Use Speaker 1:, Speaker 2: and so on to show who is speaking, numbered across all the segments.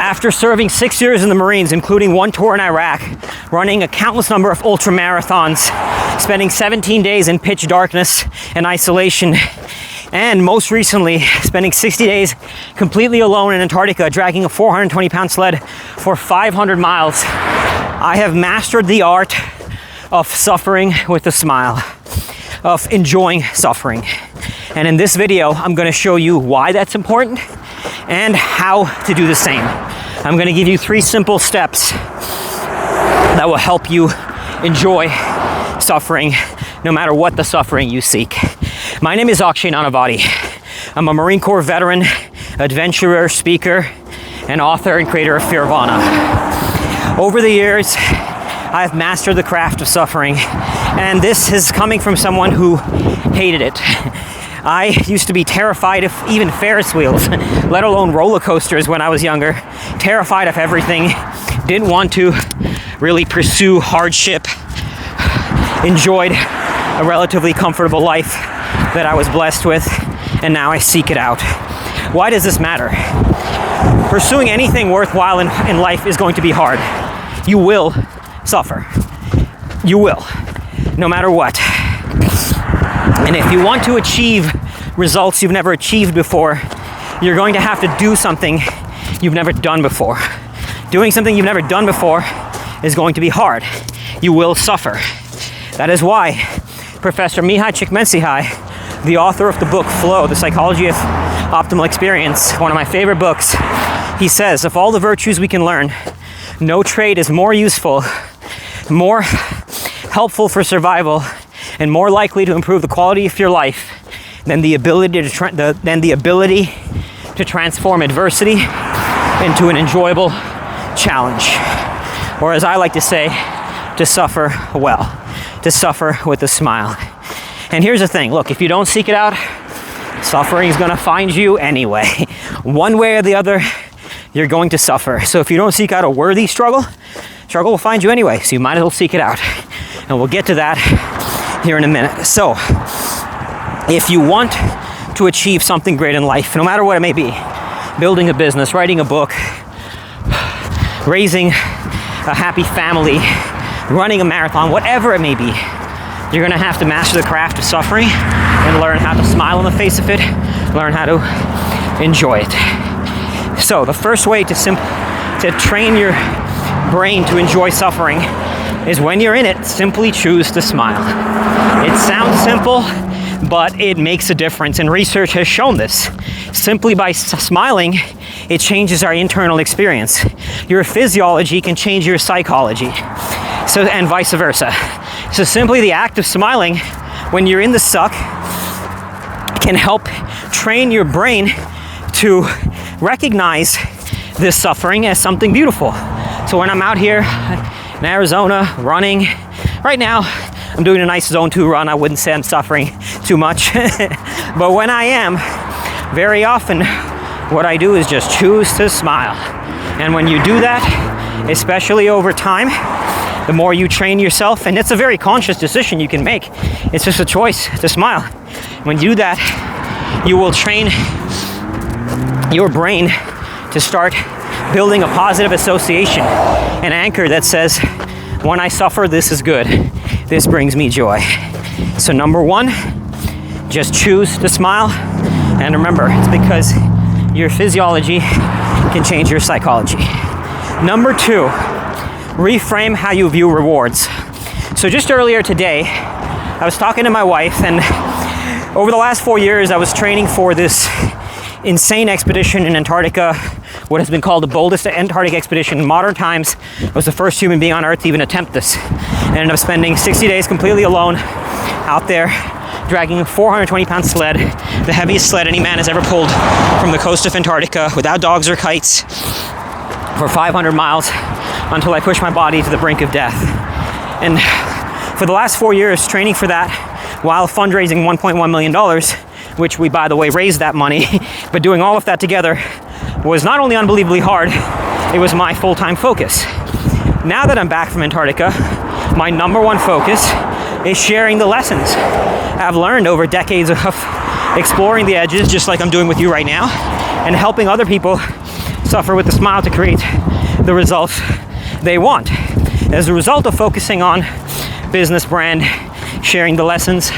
Speaker 1: After serving 6 years in the Marines, including one tour in Iraq, running a countless number of ultramarathons, spending 17 days in pitch darkness and isolation, and most recently, spending 60 days completely alone in Antarctica, dragging a 420-pound sled for 500 miles, I have mastered the art of suffering with a smile, of enjoying suffering. And in this video, I'm going to show you why that's important and how to do the same. I'm going to give you 3 simple steps that will help you enjoy suffering, no matter what the suffering you seek. My name is Akshay Nanavati. I'm a Marine Corps veteran, adventurer, speaker, and author and creator of Fearvana. Over the years, I've mastered the craft of suffering, and this is coming from someone who hated it. I used to be terrified of even Ferris wheels, let alone roller coasters when I was younger. Terrified of everything, didn't want to really pursue hardship, enjoyed a relatively comfortable life that I was blessed with, and now I seek it out. Why does this matter? Pursuing anything worthwhile in life is going to be hard. You will suffer. You will, no matter what. And if you want to achieve results you've never achieved before, you're going to have to do something you've never done before. Doing something you've never done before is going to be hard. You will suffer. That is why Professor Mihai Csikszentmihalyi, the author of the book Flow, The Psychology of Optimal Experience, one of my favorite books, he says, of all the virtues we can learn, no trait is more useful, more helpful for survival, and more likely to improve the quality of your life than the ability to transform adversity into an enjoyable challenge. Or as I like to say, to suffer well, to suffer with a smile. And here's the thing, look, if you don't seek it out, suffering is gonna find you anyway. One way or the other, you're going to suffer. So if you don't seek out a worthy struggle will find you anyway. So you might as well seek it out. And we'll get to that here in a minute. So, if you want to achieve something great in life, no matter what it may be, building a business, writing a book, raising a happy family, running a marathon, whatever it may be, you're gonna have to master the craft of suffering and learn how to smile in the face of it, learn how to enjoy it. So, the first way to train your brain to enjoy suffering is when you're in it, simply choose to smile. It sounds simple, but it makes a difference, and research has shown this. Simply by smiling, it changes our internal experience. Your physiology can change your psychology, and vice versa. So simply the act of smiling when you're in the suck can help train your brain to recognize this suffering as something beautiful. So when I'm out here in Arizona running, right now I'm doing a nice zone 2 run. I wouldn't say I'm suffering too much, but when I am, very often what I do is just choose to smile. And when you do that, especially over time, the more you train yourself, and it's a very conscious decision you can make, it's just a choice to smile. When you do that, you will train your brain to start building a positive association, an anchor that says, when I suffer, this is good. This brings me joy. So number 1, just choose to smile. And remember, it's because your physiology can change your psychology. Number 2, reframe how you view rewards. So just earlier today, I was talking to my wife, and over the last 4 years, I was training for this insane expedition in Antarctica, what has been called the boldest Antarctic expedition in modern times. I was the first human being on Earth to even attempt this. I ended up spending 60 days completely alone out there, dragging a 420-pound sled, the heaviest sled any man has ever pulled from the coast of Antarctica, without dogs or kites, for 500 miles until I pushed my body to the brink of death. And for the last 4 years, training for that while fundraising $1.1 million, which we, by the way, raised that money, but doing all of that together was not only unbelievably hard, it was my full-time focus. Now that I'm back from Antarctica, my number 1 focus is sharing the lessons I've learned over decades of exploring the edges, just like I'm doing with you right now, and helping other people suffer with a smile to create the results they want. As a result of focusing on business, brand, sharing the lessons,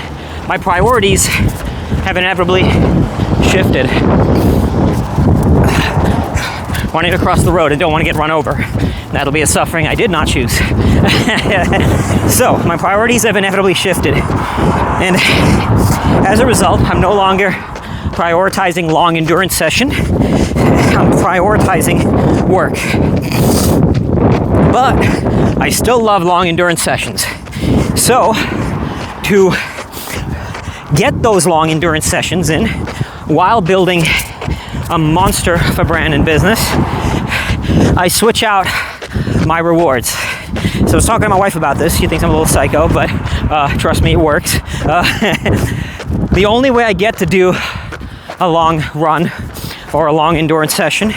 Speaker 1: my priorities have inevitably shifted. Running across the road, I don't want to get run over. That'll be a suffering I did not choose. So, my priorities have inevitably shifted. And as a result, I'm no longer prioritizing long endurance session. I'm prioritizing work. But I still love long endurance sessions. So, to get those long endurance sessions in while building a monster of a brand and business, I switch out my rewards. So I was talking to my wife about this. She thinks I'm a little psycho, but trust me, it works. The only way I get to do a long run or a long endurance session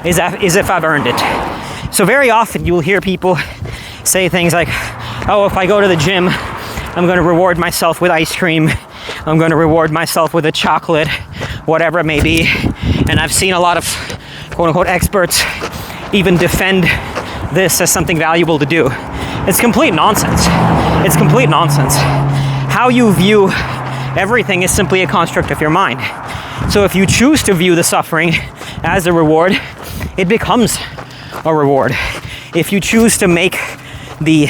Speaker 1: is if I've earned it. So very often you will hear people say things like, oh, if I go to the gym, I'm going to reward myself with ice cream. I'm going to reward myself with a chocolate, whatever it may be. And I've seen a lot of quote-unquote experts even defend this as something valuable to do. It's complete nonsense. It's complete nonsense. How you view everything is simply a construct of your mind. So if you choose to view the suffering as a reward, it becomes a reward. If you choose to make the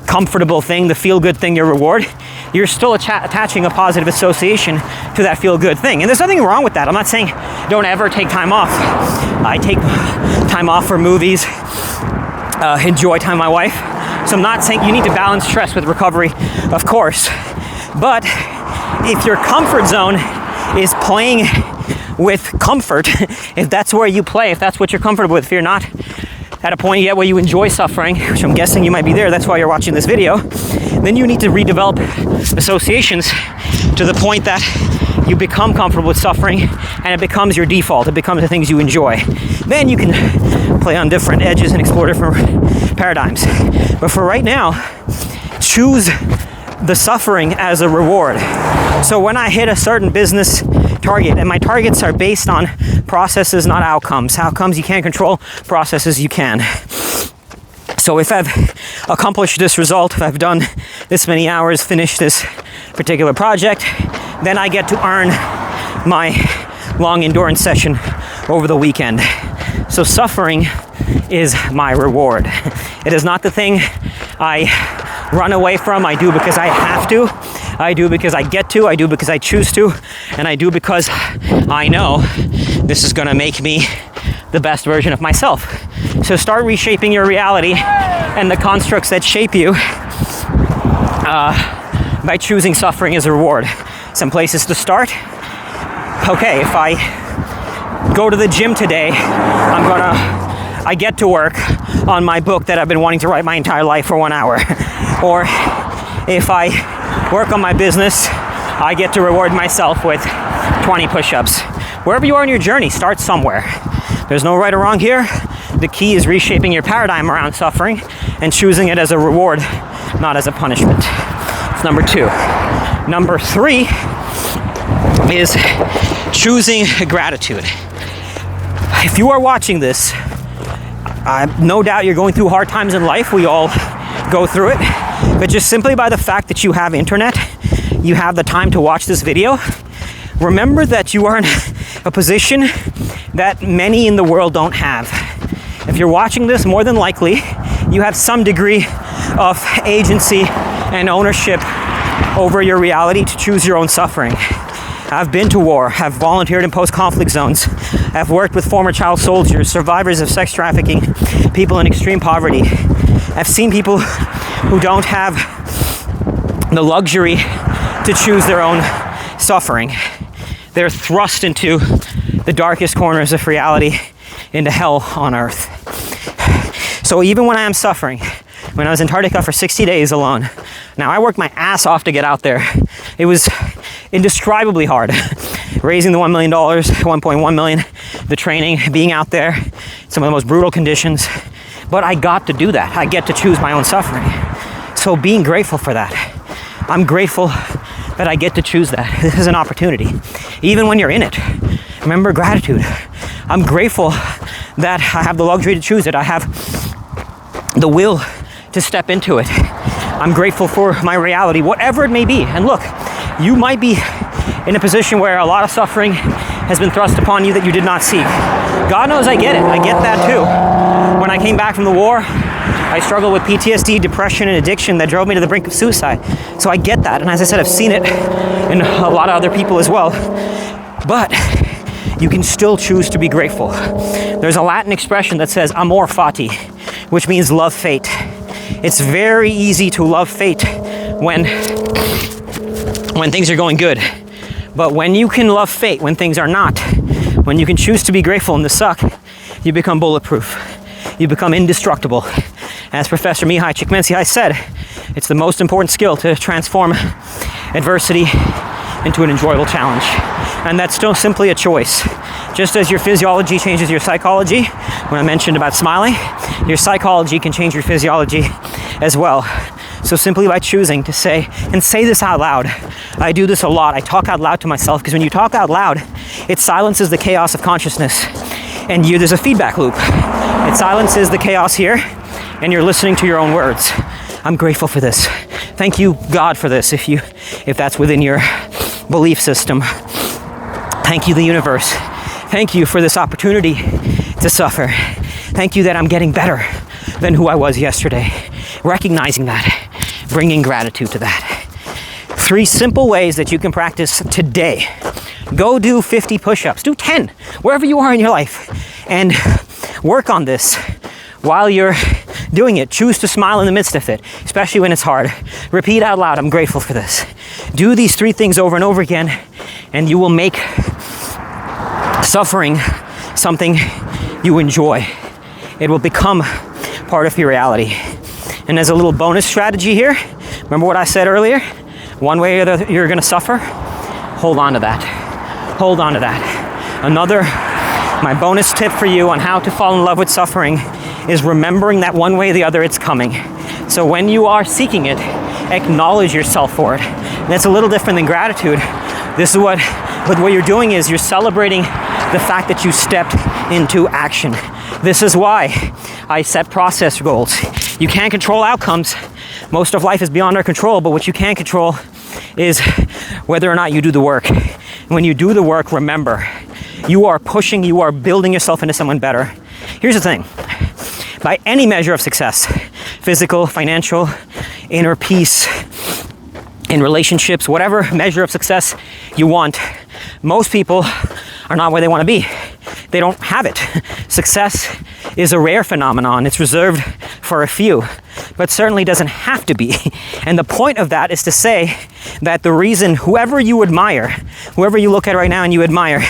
Speaker 1: comfortable thing, the feel-good thing, your reward, you're still attaching a positive association to that feel-good thing. And there's nothing wrong with that. I'm not saying don't ever take time off. I take time off for movies, enjoy time with my wife. So I'm not saying you need to balance stress with recovery, of course. But if your comfort zone is playing with comfort, if that's where you play, if that's what you're comfortable with, if you're not at a point yet where you enjoy suffering, which I'm guessing you might be there, that's why you're watching this video, then you need to redevelop associations to the point that you become comfortable with suffering and it becomes your default. It becomes the things you enjoy. Then you can play on different edges and explore different paradigms. But for right now, choose the suffering as a reward. So when I hit a certain business target, and my targets are based on processes, not outcomes. Outcomes you can't control, processes you can. So if I've accomplished this result, if I've done this many hours, finished this particular project, then I get to earn my long endurance session over the weekend. So suffering is my reward. It is not the thing I run away from. I do because I have to. I do because I get to. I do because I choose to. And I do because I know this is going to make me the best version of myself. So start reshaping your reality and the constructs that shape you by choosing suffering as a reward. Some places to start. Okay, if I go to the gym today, I get to work on my book that I've been wanting to write my entire life for 1 hour. Or if I work on my business, I get to reward myself with 20 push-ups. Wherever you are in your journey, start somewhere. There's no right or wrong here. The key is reshaping your paradigm around suffering and choosing it as a reward, not as a punishment. It's number 2. Number 3 is choosing gratitude. If you are watching this, no doubt you're going through hard times in life. We all go through it. But just simply by the fact that you have internet, you have the time to watch this video, remember that you are in a position that many in the world don't have. If you're watching this, more than likely, you have some degree of agency and ownership over your reality to choose your own suffering. I've been to war, I've volunteered in post-conflict zones, I've worked with former child soldiers, survivors of sex trafficking, people in extreme poverty. I've seen people who don't have the luxury to choose their own suffering. They're thrust into the darkest corners of reality, into hell on earth. So even when I am suffering, when I was in Antarctica for 60 days alone, now I worked my ass off to get out there. It was indescribably hard. Raising the $1 million, 1.1 million, the training, being out there, some of the most brutal conditions. But I got to do that. I get to choose my own suffering. So being grateful for that. I'm grateful that I get to choose that. This is an opportunity. Even when you're in it, remember gratitude. I'm grateful that I have the luxury to choose it. I have the will to step into it. I'm grateful for my reality, whatever it may be. And look, you might be in a position where a lot of suffering has been thrust upon you that you did not seek. God knows I get it. I get that too. When I came back from the war, I struggled with PTSD, depression, and addiction that drove me to the brink of suicide. So I get that. And as I said, I've seen it in a lot of other people as well. But you can still choose to be grateful. There's a Latin expression that says amor fati, which means love fate. It's very easy to love fate when things are going good. But when you can love fate when things are not, when you can choose to be grateful in the suck, you become bulletproof. You become indestructible. As Professor Mihai Csikszentmihalyi said, it's the most important skill to transform adversity into an enjoyable challenge. And that's still simply a choice. Just as your physiology changes your psychology, when I mentioned about smiling, your psychology can change your physiology as well. So simply by choosing to say, and say this out loud. I do this a lot. I talk out loud to myself, because when you talk out loud, it silences the chaos of consciousness. And there's a feedback loop. It silences the chaos here, and you're listening to your own words. I'm grateful for this. Thank you, God, for this, if that's within your belief system. Thank you, the universe. Thank you for this opportunity to suffer. Thank you that I'm getting better than who I was yesterday. Recognizing that, bringing gratitude to that. 3 simple ways that you can practice today. Go do 50 push-ups, do 10, wherever you are in your life, and work on this while you're doing it. Choose to smile in the midst of it, especially when it's hard. Repeat out loud, I'm grateful for this. Do these 3 things over and over again, and you will make suffering something you enjoy. It will become part of your reality. And as a little bonus strategy here, remember what I said earlier? One way or the other you're gonna suffer, hold on to that. Hold on to that. My bonus tip for you on how to fall in love with suffering is remembering that one way or the other it's coming. So when you are seeking it, acknowledge yourself for it. And that's a little different than gratitude. This is what you're doing is you're celebrating the fact that you stepped into action. This is why I set process goals. You can't control outcomes. Most of life is beyond our control, but what you can control is whether or not you do the work. When you do the work, remember, you are pushing, you are building yourself into someone better. Here's the thing. By any measure of success, physical, financial, inner peace, in relationships, whatever measure of success you want, most people are not where they want to be. They don't have it. Success is a rare phenomenon. It's reserved for a few, but certainly doesn't have to be. And the point of that is to say that the reason whoever you admire, whoever you look at right now and you admire,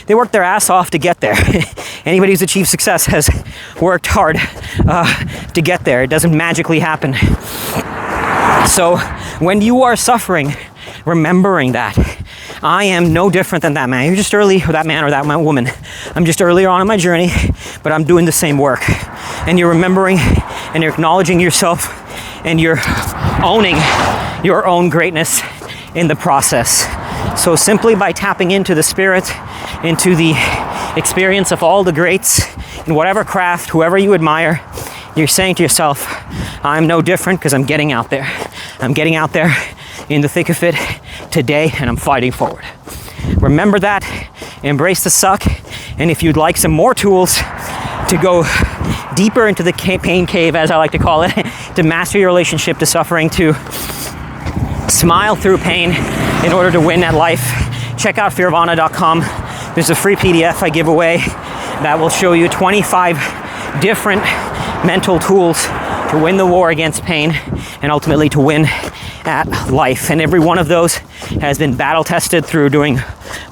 Speaker 1: they worked their ass off to get there. Anybody who's achieved success has worked hard to get there. It doesn't magically happen. So when you are suffering, remembering that I am no different than that man. You're just early, or that man or that woman. I'm just earlier on in my journey, but I'm doing the same work. And you're remembering and you're acknowledging yourself and you're owning your own greatness in the process. So simply by tapping into the spirit, into the experience of all the greats in whatever craft, whoever you admire, you're saying to yourself, I'm no different because I'm getting out there. I'm getting out there in the thick of it today, and I'm fighting forward. Remember that, embrace the suck, and if you'd like some more tools to go deeper into the pain cave, as I like to call it, to master your relationship to suffering, to smile through pain in order to win at life, check out fearvana.com. There's a free PDF I give away that will show you 25 different mental tools to win the war against pain and ultimately to win at life. And every one of those has been battle tested through doing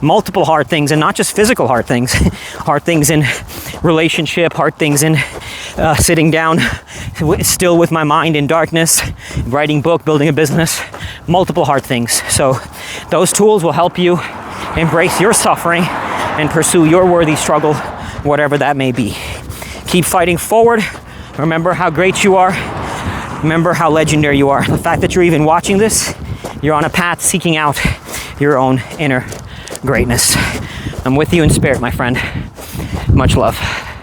Speaker 1: multiple hard things, and not just physical hard things in relationship, hard things in sitting down still with my mind in darkness, writing book, building a business, multiple hard things. So those tools will help you embrace your suffering and pursue your worthy struggle, whatever that may be. Keep fighting forward. Remember how great you are. Remember how legendary you are. The fact that you're even watching this, you're on a path seeking out your own inner greatness. I'm with you in spirit, my friend. Much love.